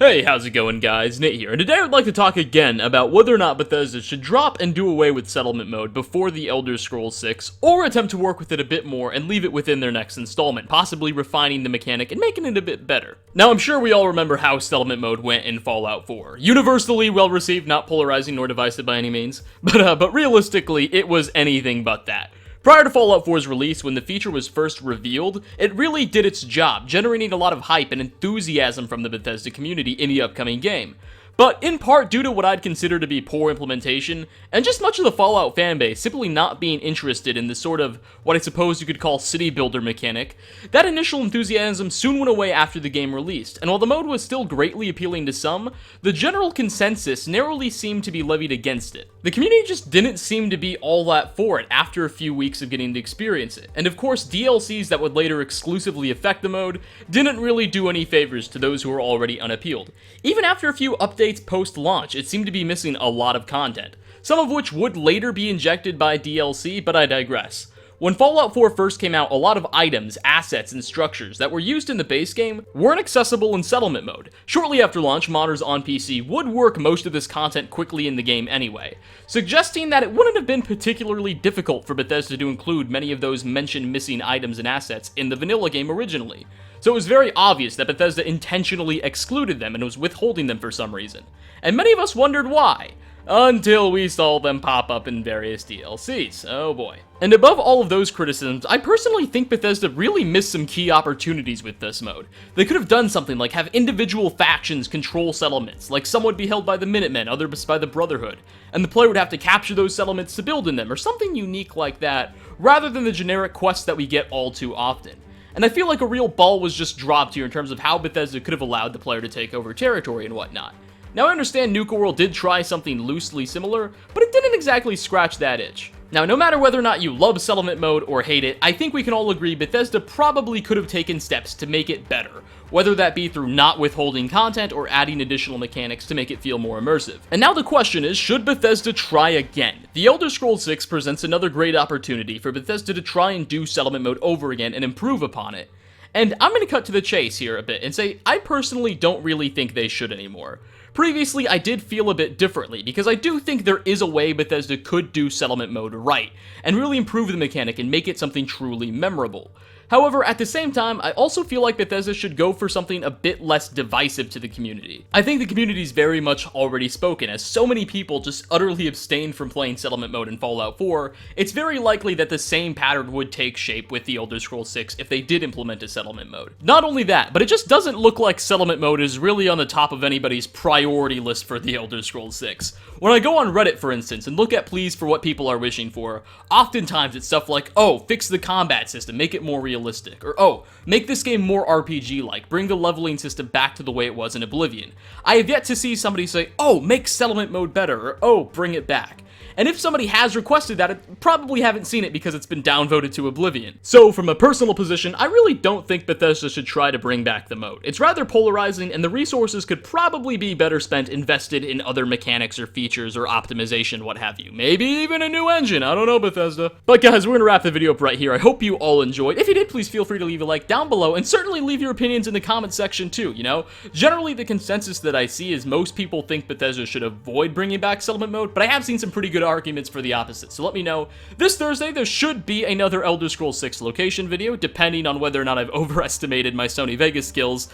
Hey, how's it going guys? Nate here, and today I would like to talk again about whether or not Bethesda should drop and do away with settlement mode before the Elder Scrolls 6, or attempt to work with it a bit more and leave it within their next installment, possibly refining the mechanic and making it a bit better. Now I'm sure we all remember how settlement mode went in Fallout 4. Universally well received, not polarizing nor divisive by any means, but realistically it was anything but that. Prior to Fallout 4's release, when the feature was first revealed, it really did its job, generating a lot of hype and enthusiasm from the Bethesda community in the upcoming game. But in part due to what I'd consider to be poor implementation, and just much of the Fallout fanbase simply not being interested in the sort of, what I suppose you could call city builder mechanic, that initial enthusiasm soon went away after the game released, and while the mode was still greatly appealing to some, the general consensus narrowly seemed to be levied against it. The community just didn't seem to be all that for it after a few weeks of getting to experience it, and of course DLCs that would later exclusively affect the mode didn't really do any favors to those who were already unappealed. Even after a few updates post-launch, it seemed to be missing a lot of content, some of which would later be injected by DLC, but I digress. When Fallout 4 first came out, a lot of items, assets, and structures that were used in the base game weren't accessible in settlement mode. Shortly after launch, modders on PC would work most of this content quickly in the game anyway, suggesting that it wouldn't have been particularly difficult for Bethesda to include many of those mentioned missing items and assets in the vanilla game originally. So it was very obvious that Bethesda intentionally excluded them and was withholding them for some reason. And many of us wondered why, until we saw them pop up in various DLCs. Oh boy. And above all of those criticisms, I personally think Bethesda really missed some key opportunities with this mode. They could have done something like have individual factions control settlements, like some would be held by the Minutemen, others by the Brotherhood, and the player would have to capture those settlements to build in them, or something unique like that, rather than the generic quests that we get all too often. And I feel like a real ball was just dropped here in terms of how Bethesda could have allowed the player to take over territory and whatnot. Now I understand Nuka World did try something loosely similar, but it didn't exactly scratch that itch. Now, no matter whether or not you love settlement mode or hate it, I think we can all agree Bethesda probably could have taken steps to make it better, whether that be through not withholding content or adding additional mechanics to make it feel more immersive. And now the question is, should Bethesda try again? The Elder Scrolls 6 presents another great opportunity for Bethesda to try and do settlement mode over again and improve upon it. And I'm going to cut to the chase here a bit and say I personally don't really think they should anymore. Previously, I did feel a bit differently, because I do think there is a way Bethesda could do settlement mode right, and really improve the mechanic and make it something truly memorable. However, at the same time, I also feel like Bethesda should go for something a bit less divisive to the community. I think the community's very much already spoken, as so many people just utterly abstained from playing settlement mode in Fallout 4, it's very likely that the same pattern would take shape with the Elder Scrolls 6 if they did implement a settlement mode. Not only that, but it just doesn't look like settlement mode is really on the top of anybody's priority list for the Elder Scrolls 6. When I go on Reddit, for instance, and look at pleas for what people are wishing for, oftentimes it's stuff like, oh, fix the combat system, make it more realistic, or oh, make this game more RPG-like, bring the leveling system back to the way it was in Oblivion. I have yet to see somebody say, oh, make settlement mode better, or oh, bring it back. And if somebody has requested that, I probably haven't seen it because it's been downvoted to Oblivion. So, from a personal position, I really don't think Bethesda should try to bring back the mode. It's rather polarizing, and the resources could probably be better spent invested in other mechanics or features or optimization, what have you. Maybe even a new engine, I don't know, Bethesda. But guys, we're gonna wrap the video up right here. I hope you all enjoyed. If you did, please feel free to leave a like down below, and certainly leave your opinions in the comment section too, you know? Generally, the consensus that I see is most people think Bethesda should avoid bringing back settlement mode, but I have seen some pretty good arguments for the opposite, so let me know. This Thursday, there should be another Elder Scrolls 6 location video, depending on whether or not I've overestimated my Sony Vegas skills,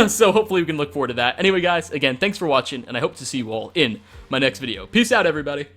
so hopefully we can look forward to that. Anyway guys, again, thanks for watching, and I hope to see you all in my next video. Peace out, everybody!